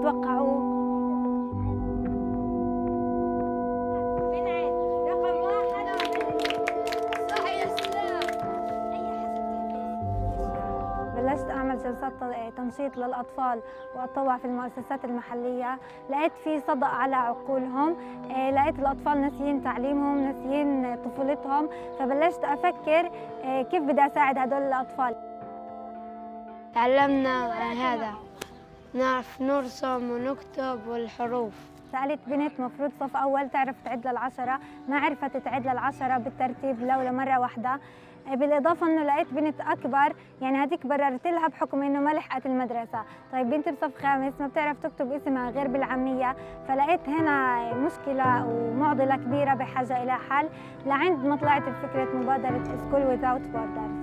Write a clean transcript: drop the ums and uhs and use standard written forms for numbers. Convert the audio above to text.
بتتوقعوا؟ بلشت أعمل جلسات تنشيط للأطفال وأتطوع في المؤسسات المحلية. لقيت في صدى على عقولهم، لقيت الأطفال ناسيين تعليمهم، ناسيين طفولتهم، فبلشت أفكر كيف بدي أساعد هدول الأطفال. تعلمنا هذا، نعرف نرسم ونكتب والحروف. سألت بنت مفروض صف أول تعرف تعد لل10، ما عرفت تعد لل10 بالترتيب لولا مرة واحدة. بالإضافة إنه لقيت بنت أكبر، يعني هذيك بررت لها بحكم إنه ما لحقت المدرسة. طيب بنت بصف خامس ما بتعرف تكتب اسمها غير بالعامية، فلقيت هنا مشكلة ومعضلة كبيرة بحاجة إلى حل، لعند ما طلعت بفكرة مبادرة School Without Borders.